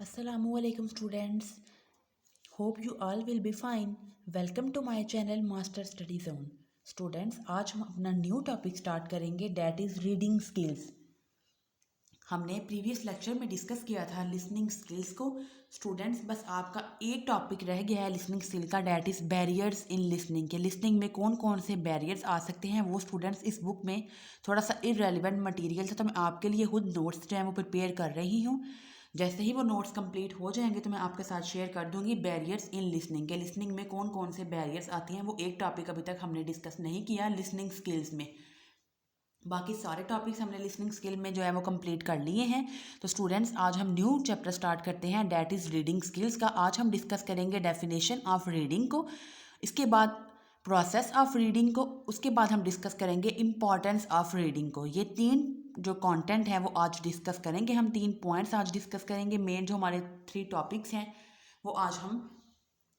Assalamualaikum students. Hope you all will be fine. Welcome to my channel Master Study Zone. Students, आज हम अपना new topic start करेंगे that is reading skills. हमने previous lecture में discuss किया था listening skills को। Students, बस आपका एक टॉपिक रह गया है लिसनिंग स्किल का, that is barriers in listening के लिसनिंग में कौन कौन से बैरियर्स आ सकते हैं। वो स्टूडेंट्स इस बुक में थोड़ा सा इररेलेवेंट मटेरियल था, तो मैं आपके लिए खुद नोट्स जो है वो प्रिपेयर कर रही हूँ। जैसे ही वो नोट्स कंप्लीट हो जाएंगे तो मैं आपके साथ शेयर कर दूंगी बैरियर्स इन लिसनिंग के लिसनिंग में कौन कौन से बैरियर्स आती हैं। वो एक टॉपिक अभी तक हमने डिस्कस नहीं किया लिसनिंग स्किल्स में, बाकी सारे टॉपिक्स हमने लिसनिंग स्किल में जो है वो कंप्लीट कर लिए हैं। तो स्टूडेंट्स, आज हम न्यू चैप्टर स्टार्ट करते हैं डैट इज़ रीडिंग स्किल्स का। आज हम डिस्कस करेंगे डेफिनेशन ऑफ रीडिंग को, इसके बाद प्रोसेस ऑफ रीडिंग को, उसके बाद हम डिस्कस करेंगे इम्पॉर्टेंस ऑफ रीडिंग को। ये तीन जो कंटेंट है वो आज डिस्कस करेंगे हम, 3 पॉइंट्स आज डिस्कस करेंगे। मेन जो हमारे 3 टॉपिक्स हैं वो आज हम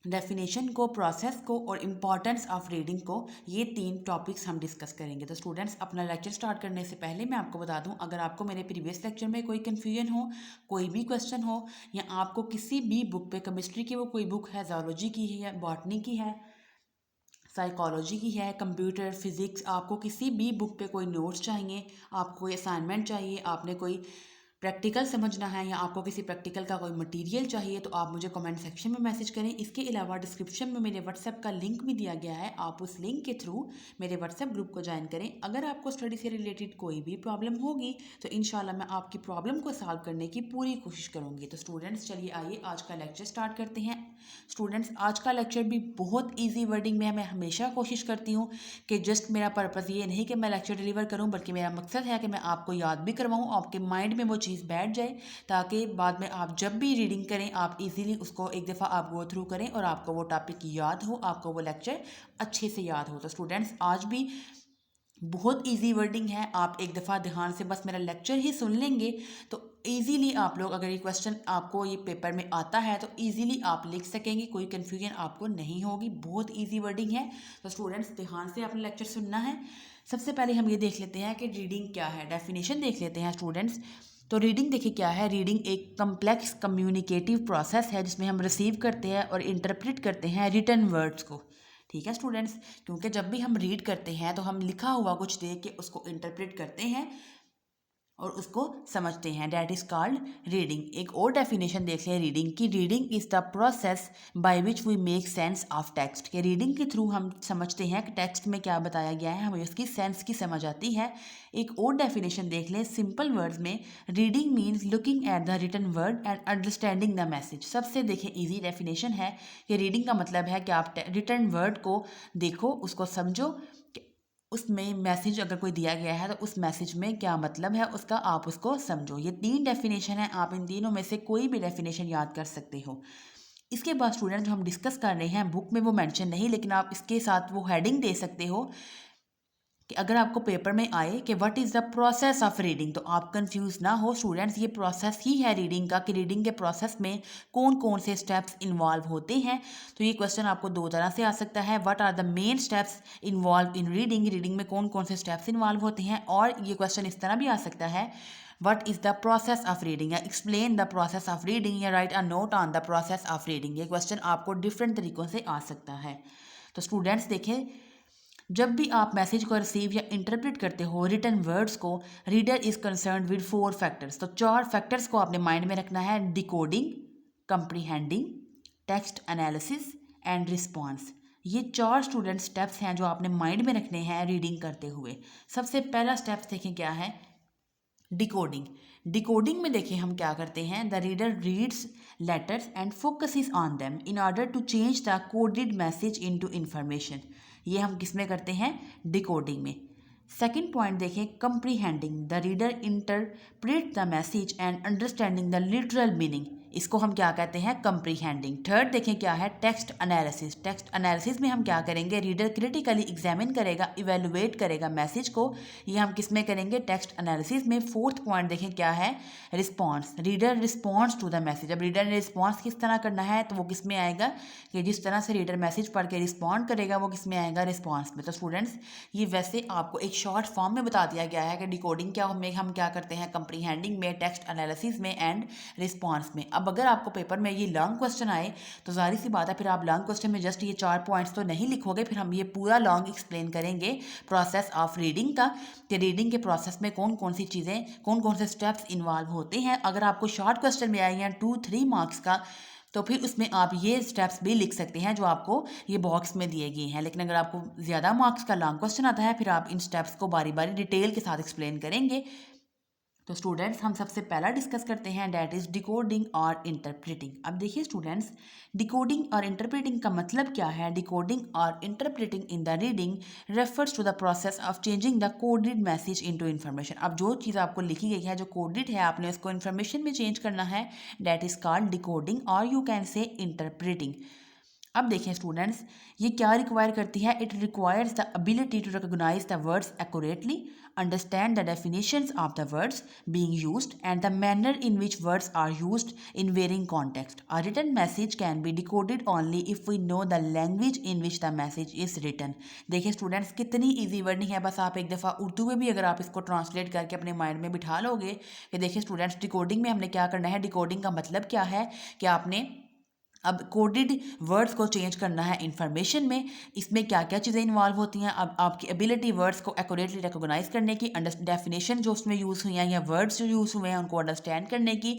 डेफिनेशन को, प्रोसेस को और इम्पॉर्टेंस ऑफ रीडिंग को, ये 3 टॉपिक्स हम डिस्कस करेंगे। तो स्टूडेंट्स, अपना लेक्चर स्टार्ट करने से पहले मैं आपको बता दूं, अगर आपको मेरे प्रीवियस लेक्चर में कोई कन्फ्यूजन हो, कोई भी क्वेश्चन हो, या आपको किसी भी बुक पे, केमिस्ट्री की वो कोई बुक है, जोलॉजी की है, बॉटनी की है, साइकोलॉजी की है, कंप्यूटर, फिज़िक्स, आपको किसी भी बुक पे कोई नोट्स चाहिए, आपको कोई असाइनमेंट चाहिए, आपने कोई प्रैक्टिकल समझना है, या आपको किसी प्रैक्टिकल का कोई मटेरियल चाहिए, तो आप मुझे कमेंट सेक्शन में मैसेज करें। इसके अलावा डिस्क्रिप्शन में मेरे व्हाट्सएप का लिंक भी दिया गया है, आप उस लिंक के थ्रू मेरे व्हाट्सएप ग्रुप को ज्वाइन करें। अगर आपको स्टडी से रिलेटेड कोई भी प्रॉब्लम होगी तो इंशाल्लाह मैं आपकी प्रॉब्लम को सॉल्व करने की पूरी कोशिश करूँगी। तो स्टूडेंट्स, चलिए आइए आज का लेक्चर स्टार्ट करते हैं। स्टूडेंट्स, आज का लेक्चर भी बहुत ईजी वर्डिंग में है। मैं हमेशा कोशिश करती हूँ कि जस्ट मेरा पर्पज़ ये नहीं कि मैं लेक्चर डिलीवर करूँ, बल्कि मेरा मकसद है कि मैं आपको याद भी करवाऊँ, आपके माइंड में वो चीज़ बैठ जाए, ताकि बाद में आप जब भी रीडिंग करें आप इजीली उसको एक दफ़ा आप गो थ्रू करें और आपको वो टॉपिक याद हो, आपको वो लेक्चर अच्छे से याद हो। तो स्टूडेंट्स, आज भी बहुत इजी वर्डिंग है, आप एक दफ़ा ध्यान से बस मेरा लेक्चर ही सुन लेंगे तो इजीली आप लोग, अगर ये क्वेश्चन आपको ये पेपर में आता है तो इजीली आप लिख सकेंगे, कोई कन्फ्यूजन आपको नहीं होगी। बहुत इजी वर्डिंग है, तो स्टूडेंट्स ध्यान से अपना लेक्चर सुनना है। सबसे पहले हम ये देख लेते हैं कि रीडिंग क्या है, डेफिनेशन देख लेते हैं स्टूडेंट्स। तो रीडिंग देखिए क्या है। रीडिंग एक कम्प्लेक्स कम्युनिकेटिव प्रोसेस है जिसमें हम रिसीव करते हैं और इंटरप्रेट करते हैं रिटन वर्ड्स को। ठीक है स्टूडेंट्स, क्योंकि जब भी हम रीड करते हैं तो हम लिखा हुआ कुछ देख के उसको इंटरप्रेट करते हैं और उसको समझते हैं, डैट इज़ कॉल्ड रीडिंग। एक और डेफिनेशन देख लें रीडिंग की। Reading is the process by which we make sense of text. के रीडिंग के थ्रू हम समझते हैं कि टेक्स्ट में क्या बताया गया है, हमें उसकी सेंस की समझ आती है। एक और डेफिनेशन देख लें सिंपल वर्ड्स में। Reading means looking at the written word and understanding the message. सबसे देखें ईजी डेफिनेशन है कि रीडिंग का मतलब है कि आप रिटन वर्ड को देखो, उसको समझो, उसमें मैसेज अगर कोई दिया गया है तो उस मैसेज में क्या मतलब है उसका, आप उसको समझो। ये 3 डेफिनेशन है, आप इन तीनों में से कोई भी डेफिनेशन याद कर सकते हो। इसके बाद स्टूडेंट जो हम डिस्कस कर रहे हैं बुक में वो मेंशन नहीं, लेकिन आप इसके साथ वो हेडिंग दे सकते हो कि अगर आपको पेपर में आए कि what is the process of reading, तो आप कंफ्यूज ना हो स्टूडेंट्स, ये प्रोसेस ही है रीडिंग का, कि रीडिंग के प्रोसेस में कौन कौन से स्टेप्स इन्वॉल्व होते हैं। तो ये क्वेश्चन आपको 2 तरह से आ सकता है, what are the main steps involve in reading, reading में कौन कौन से स्टेप्स इन्वॉल्व होते हैं। और ये क्वेश्चन इस तरह भी आ सकता है, what is the process of reading, या explain the process of reading, या write a note on the process of reading. ये क्वेश्चन आपको डिफरेंट तरीक़ों से आ सकता है। तो स्टूडेंट्स देखें, जब भी आप मैसेज को रिसीव या इंटरप्रेट करते हो रिटन वर्ड्स को, reader is concern with 4 factors. तो 4 फैक्टर्स को आपने माइंड में रखना है, decoding, comprehending, text analysis and response. ये 4 स्टूडेंट स्टेप्स हैं जो आपने माइंड में रखने हैं रीडिंग करते हुए। सबसे पहला स्टेप्स देखें क्या है, डिकोडिंग। डिकोडिंग में देखिए हम क्या करते हैं, the reader reads letters and focuses on them in order to change the coded message into information. ये हम किस में करते हैं, डिकोडिंग में। सेकेंड पॉइंट देखें, comprehending, the reader interpret the message and understanding the literal meaning. इसको हम क्या कहते हैं, कंप्रीहेंडिंग। थर्ड देखें क्या है, टेक्स्ट एनालिसिस। टेक्स्ट एनालिसिस में हम क्या करेंगे, रीडर क्रिटिकली एग्जामिन करेगा, इवेलुएट करेगा मैसेज को। ये हम किस में करेंगे, टेक्स्ट एनालिसिस में। फोर्थ पॉइंट देखें क्या है, response. Reader response to the message. अब रीडर ने रिस्पॉन्स किस तरह करना है तो वो किस में आएगा, कि जिस तरह से रीडर मैसेज पढ़ के रिस्पॉन्ड करेगा वो किस में आएगा, रिस्पॉन्स में। तो स्टूडेंट्स, ये वैसे आपको एक शॉर्ट फॉर्म में बता दिया गया है कि डिकोडिंग क्या, हम क्या करते हैं, कंप्रीहेंडिंग में, टेक्स्ट एनालिसिस में एंड रिस्पॉन्स में। अब अगर आपको पेपर में ये लॉन्ग क्वेश्चन आए तो जाहिर सी बात है फिर आप लॉन्ग क्वेश्चन में जस्ट ये 4 पॉइंट्स तो नहीं लिखोगे, फिर हम ये पूरा लॉन्ग एक्सप्लेन करेंगे प्रोसेस ऑफ रीडिंग का, कि रीडिंग के प्रोसेस में कौन कौन सी चीज़ें, कौन कौन से स्टेप्स इन्वॉल्व होते हैं। अगर आपको शॉर्ट क्वेश्चन में आए हैं 2-3 मार्क्स का, तो फिर उसमें आप ये स्टेप्स भी लिख सकते हैं जो आपको ये बॉक्स में दिए गए हैं। लेकिन अगर आपको ज़्यादा मार्क्स का लॉन्ग क्वेश्चन आता है फिर आप इन स्टेप्स को बारी बारी डिटेल के साथ एक्सप्लेन करेंगे। तो स्टूडेंट्स हम सबसे पहला डिस्कस करते हैं, डैट इज डिकोडिंग और इंटरप्रेटिंग। अब देखिए स्टूडेंट्स, डिकोडिंग और इंटरप्रेटिंग का मतलब क्या है। डिकोडिंग और interpreting in the reading refers to the process of changing the coded message into information. अब जो चीज़ आपको लिखी गई है, जो कोडेड है, आपने उसको इन्फॉर्मेशन में चेंज करना है, डैट इज कॉल्ड डिकोडिंग और यू कैन से इंटरप्रेटिंग। अब देखें स्टूडेंट्स, ये क्या रिक्वायर करती है। It requires the ability to recognise the words accurately, understand the definitions of the words being used and the manner in which words are used in varying context. A written message can be decoded only if we know the language in which the message is written. देखिए students, कितनी easy wording है, बस आप एक दफ़ा उर्दू में भी अगर आप इसको ट्रांसलेट करके अपने माइंड में बिठा लोगे कि देखिए स्टूडेंट्स, डिकोडिंग में हमने क्या करना है। डिकोडिंग का मतलब क्या है कि आपने अब कोडेड वर्ड्स को चेंज करना है इंफॉर्मेशन में। इसमें क्या क्या चीज़ें इन्वॉल्व होती हैं। अब आपकी एबिलिटी वर्ड्स को एक्यूरेटली रिकॉग्नाइज करने की, डेफिनेशन जो उसमें यूज़ हुई हैं या वर्ड्स जो यूज़ हुए हैं उनको अंडरस्टैंड करने की,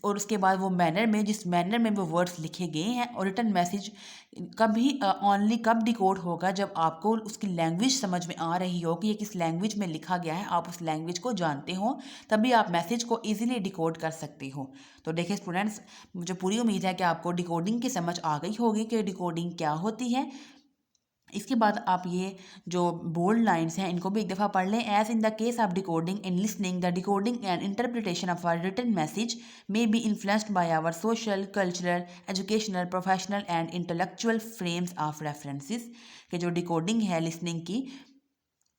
और उसके बाद वो मैनर में, जिस मैनर में वो वर्ड्स लिखे गए हैं। और रिटन मैसेज कभी ओनली कब डिकोड होगा, जब आपको उसकी लैंग्वेज समझ में आ रही हो कि ये किस लैंग्वेज में लिखा गया है, आप उस लैंग्वेज को जानते हो, तभी आप मैसेज को ईजिली डिकोड कर सकते हो। तो देखिए स्टूडेंट्स, मुझे पूरी उम्मीद है कि आपको डिकोडिंग की समझ आ गई होगी कि डिकोडिंग क्या होती है। इसके बाद आप ये जो बोल्ड लाइंस हैं इनको भी एक दफ़ा पढ़ लें। As in the case of decoding in listening, the decoding and interpretation of our written message may be influenced by our social, cultural, educational, professional and intellectual frames of references. कि जो decoding है listening की,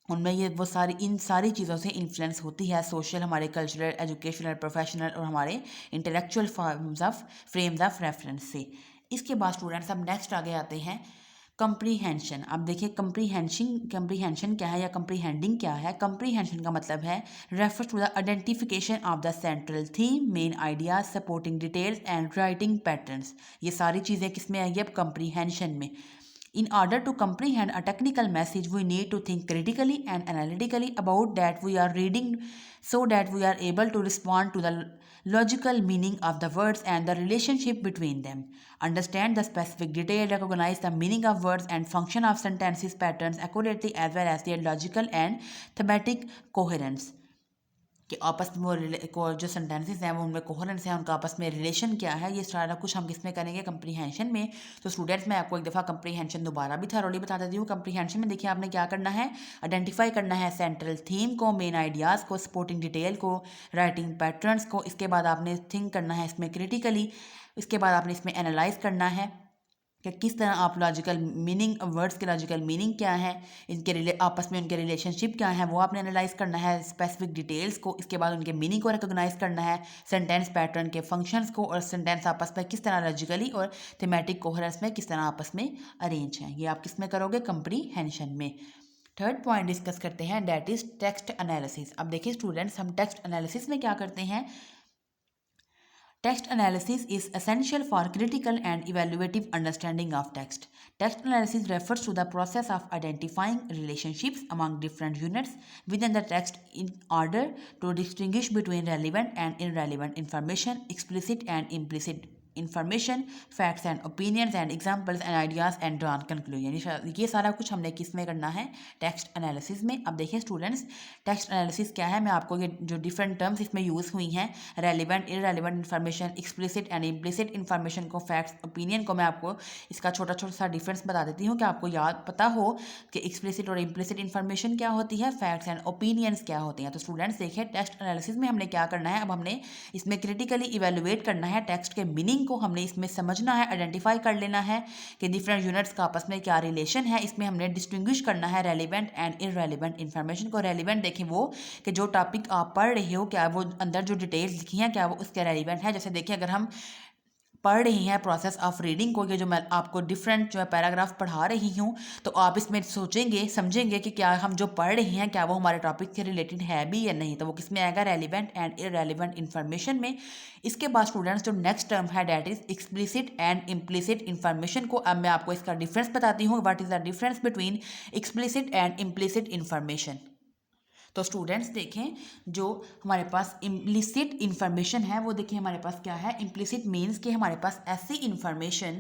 उनमें ये वो सारी इन सारी चीज़ों से इन्फ्लुएंस होती है। सोशल, हमारे कल्चरल, एजुकेशनल, प्रोफेशनल और हमारे इंटेलेक्चुअल फ्रेम्स ऑफ रेफरेंस से। इसके बाद स्टूडेंट्स अब नेक्स्ट आगे आते हैं, कंप्रीहेंशन। अब देखिए कंप्रीहेंशन क्या है या कंप्रीहेंडिंग क्या है। कंप्रीहेंशन का मतलब है refers to the identification of the central theme, main ideas, supporting details and writing patterns. ये सारी चीज़ें किस में आएगी अब कंप्रीहेंशन में। In order to comprehend a technical message, we need to think critically and analytically about that we are reading, so that we are able to respond to the logical meaning of the words and the relationship between them. Understand the specific detail, recognize the meaning of words and function of sentences patterns accurately, as well as their logical and thematic coherence. कि आपस में वो जो sentences हैं वो उनमें coherence है, उनका आपस में रिलेशन क्या है, ये सारा कुछ हम किस में करेंगे, कंप्रीहेंशन में। तो स्टूडेंट्स, मैं आपको एक दफ़ा कंप्रीहेंशन दोबारा भी थॉरोली बता देती हूँ। कंप्रीहेंशन में देखिए आपने क्या करना है, आइडेंटिफाई करना है सेंट्रल थीम को, मेन आइडियाज़ को, सपोर्टिंग डिटेल को, राइटिंग पैटर्न्स को। इसके बाद आपने थिंक करना है इसमें क्रिटिकली। इसके बाद आपने इसमें एनालाइज करना है कि किस तरह आप लॉजिकल मीनिंग, वर्ड्स के लॉजिकल मीनिंग क्या है, इनके आपस में उनके रिलेशनशिप क्या है, वो आपने एनालाइज करना है, स्पेसिफिक डिटेल्स को। इसके बाद उनके मीनिंग को रिकॉग्नाइज करना है, सेंटेंस पैटर्न के फंक्शंस को, और सेंटेंस आपस में किस तरह लॉजिकली और थीमेटिक कोहेरेंस में किस तरह आपस में अरेंज हैं। ये आप किस में करोगे, कंप्रीहेंशन में। थर्ड पॉइंट डिस्कस करते हैं, डैट इज टेक्स्ट एनालिसिस। अब देखिए स्टूडेंट्स, हम टेक्स्ट एनालिसिस में क्या करते हैं। Text analysis is essential for critical and evaluative understanding of text. Text analysis refers to the process of identifying relationships among different units within the text in order to distinguish between relevant and irrelevant information, explicit and implicit information, facts and opinions and examples and ideas and drawn conclusion। ये सारा कुछ हमने किस में करना है, text analysis में। अब देखिए स्टूडेंट्स, टेक्स्ट एनालिसिस क्या है, मैं आपको ये जो डिफरेंट टर्म्स इसमें यूज़ हुई हैं, relevant, irrelevant information, explicit and implicit information को, फैक्ट्स, ओपिनियन को, मैं आपको इसका छोटा छोटा सा डिफरेंस बता देती हूँ कि आपको याद पता हो कि एक्सप्लिसिट और इम्प्लिसिट इन्फॉर्मेशन क्या होती है, फैक्ट्स एंड ओपिनियंस क्या होती हैं। तो स्टूडेंट्स देखिए, टेक्स्ट एनालिसिस में हमने क्या करना है, अब हमने इसमें क्रिटिकली इवेलुएट करना है टेक्स्ट के मीनिंग को, हमने इसमें समझना है, आइडेंटिफाई कर लेना है कि डिफरेंट यूनिट्स का आपस में क्या रिलेशन है। इसमें हमने डिस्टिंग्विश करना है रेलिवेंट एंड इररेलेवेंट इन्फॉर्मेशन को। रेलिवेंट देखें वो कि जो टॉपिक आप पढ़ रहे हो, क्या वो अंदर जो डिटेल्स लिखी हैं क्या वो उसके रेलिवेंट है। जैसे देखिए, अगर हम पढ़ रही हैं प्रोसेस ऑफ रीडिंग को, ये जो मैं आपको डिफरेंट जो है पैराग्राफ पढ़ा रही हूँ, तो आप इसमें सोचेंगे समझेंगे कि क्या हम जो पढ़ रही हैं क्या वो हमारे टॉपिक से रिलेटेड है भी या नहीं, तो वो किस में आएगा, रेलिवेंट एंड इररेलेवेंट इन्फॉर्मेशन में। इसके बाद स्टूडेंट्स जो नेक्स्ट टर्म है that is explicit and implicit information को अब मैं आपको इसका डिफरेंस बताती हूँ, what is the difference between explicit and implicit information. तो स्टूडेंट्स देखें, जो हमारे पास इम्प्लिसिट इन्फॉर्मेशन है वो देखिए हमारे पास क्या है, इम्प्लिसिट मीन्स कि हमारे पास ऐसी इन्फॉर्मेशन,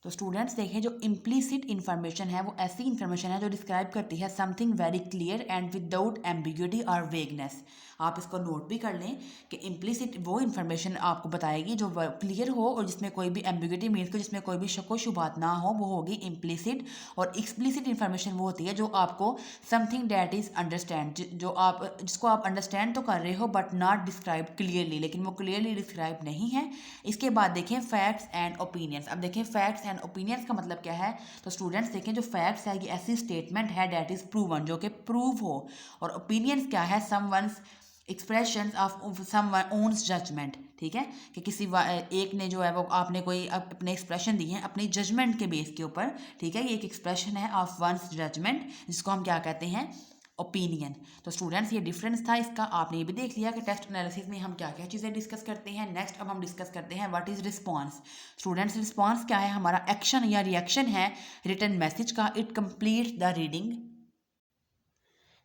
तो स्टूडेंट्स देखें जो इम्प्लिसिट इन्फॉर्मेशन है वो ऐसी इन्फॉर्मेशन है जो डिस्क्राइब करती है something very clear and without ambiguity और वेगनेस। आप इसको नोट भी कर लें कि इम्प्लिसिट वो इन्फॉर्मेशन आपको बताएगी जो क्लियर हो और जिसमें कोई भी एम्बिग्यूटी मीन्स को जिसमें कोई भी शक व शुबात ना हो, वो होगी इम्प्लिसिट। और एक्सप्लिसिट इन्फॉर्मेशन वो होती है जो आपको समथिंग डैट इज अंडरस्टैंड, जो आप जिसको आप अंडरस्टैंड तो कर रहे हो बट नॉट डिस्क्राइब क्लियरली, लेकिन वो क्लियरली डिस्क्राइब नहीं है। इसके बाद देखें फैक्ट्स एंड ओपिनियंस। अब देखें फैक्ट्स एंड ओपिनियंस का मतलब क्या है, तो स्टूडेंट्स देखें जो फैक्ट्स है ये ऐसी स्टेटमेंट है डैट इज प्रूवन, जो कि प्रूव हो, और ओपिनियंस क्या है, someone's expression of someone one's judgement. ठीक है, कि किसी एक ने जो है वो आपने कोई अपने एक्सप्रेशन दी है अपनी जजमेंट के बेस के ऊपर। ठीक है, ये एक एक्सप्रेशन है ऑफ वंस जजमेंट जिसको हम क्या कहते हैं, ओपिनियन। तो स्टूडेंट्स ये डिफरेंस था इसका, आपने ये भी देख लिया कि टेक्स्ट एनालिसिस में हम क्या क्या चीज़ें डिस्कस करते हैं। नेक्स्ट अब हम डिस्कस करते हैं what is response. Students response क्या है, हमारा एक्शन या रिएक्शन है रिटन मैसेज का, it complete the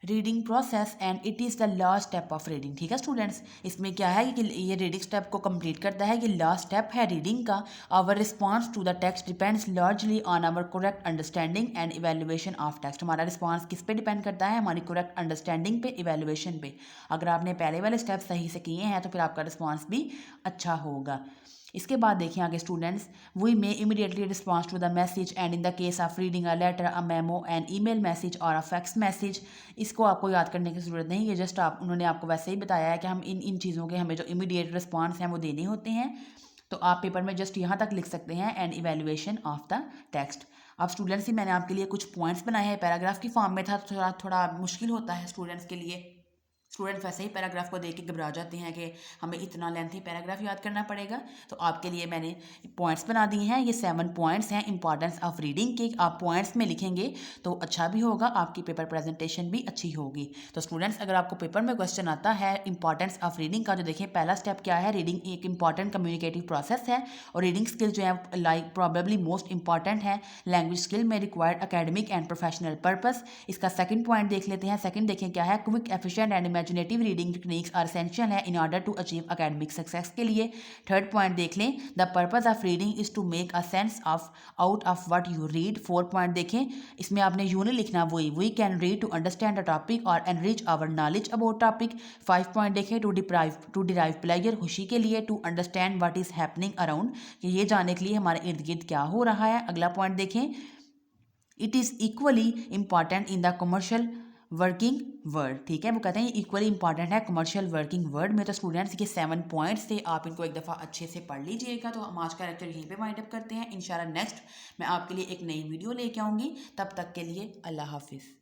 reading process and it is the last step of reading. ठीक है स्टूडेंट्स, इसमें क्या है कि ये रीडिंग स्टेप को कंप्लीट करता है, ये लास्ट स्टेप है रीडिंग का। Our response to the text depends largely on our correct understanding and evaluation of text. हमारा रिस्पॉन्स किस पे डिपेंड करता है, हमारी करेक्ट अंडरस्टैंडिंग पे, इवेल्युएशन पे। अगर आपने पहले वाले स्टेप सही से किए हैं तो फिर आपका रिस्पॉन्स भी अच्छा होगा। इसके बाद देखिए आगे students, we may immediately response to the message and in the case of reading a letter, a memo, an email message और अ फैक्स मैसेज। इसको आपको याद करने की ज़रूरत नहीं, ये जस्ट आप उन्होंने आपको वैसे ही बताया है कि हम इन चीज़ों के हमें जो इमीडिएट रिस्पॉन्स हैं वो देने होते हैं। तो आप पेपर में जस्ट यहाँ तक लिख सकते हैं and evaluation of the text. अब स्टूडेंट्स ही मैंने आपके लिए कुछ पॉइंट्स बनाए हैं, पैराग्राफ की फॉर्म में था तो थोड़ा मुश्किल होता है स्टूडेंट्स के लिए। स्टूडेंट वैसे ही पैराग्राफ को देख के घबरा जाते हैं कि हमें इतना लेंथी पैराग्राफ याद करना पड़ेगा, तो आपके लिए मैंने पॉइंट्स बना दिए हैं। ये 7 पॉइंट्स हैं इंपॉर्टेंस ऑफ रीडिंग के, आप पॉइंट्स में लिखेंगे तो अच्छा भी होगा, आपकी पेपर प्रेजेंटेशन भी अच्छी होगी। तो स्टूडेंट्स अगर आपको पेपर में क्वेश्चन आता है इंपॉर्टेंस ऑफ रीडिंग का, जो देखिए पहला स्टेप क्या है, रीडिंग एक इंपॉर्टेंट कम्युनिकेटिव प्रोसेस है और रीडिंग स्किल जो है लाइक प्रॉबेबली मोस्ट इंपॉर्टेंट है लैंग्वेज स्किल में required academic and professional purpose. इसका सेकंड पॉइंट देख लेते हैं। सेकंड देखें क्या है, quick efficient and imaginative reading techniques are essential है in order to achieve academic success के लिए। थर्ड पॉइंट देख लें, the purpose of reading is to make a sense of out of what you read. Fourth point देखें, इसमें आपने यूं नहीं लिखना we can read to understand a topic और enrich our knowledge about topic. 5 point देखें, टू डिराइव प्लेजर, खुशी के लिए, to understand what is happening around, कि ये जानने के लिए हमारे इर्द गिर्द क्या हो रहा है। अगला पॉइंट देखें, it is equally important in the commercial working word. ठीक है, वो कहते हैं इक्वली इंपॉर्टेंट है कमर्शियल वर्किंग वर्ड में। तो स्टूडेंट्स ये 7 पॉइंट्स थे, आप इनको एक दफ़ा अच्छे से पढ़ लीजिएगा। तो हम आज का लेक्चर यहीं पे वाइंड अप करते हैं। इंशाल्लाह नेक्स्ट मैं आपके लिए एक नई वीडियो लेके आऊँगी, तब तक के लिए अल्लाह हाफिज़।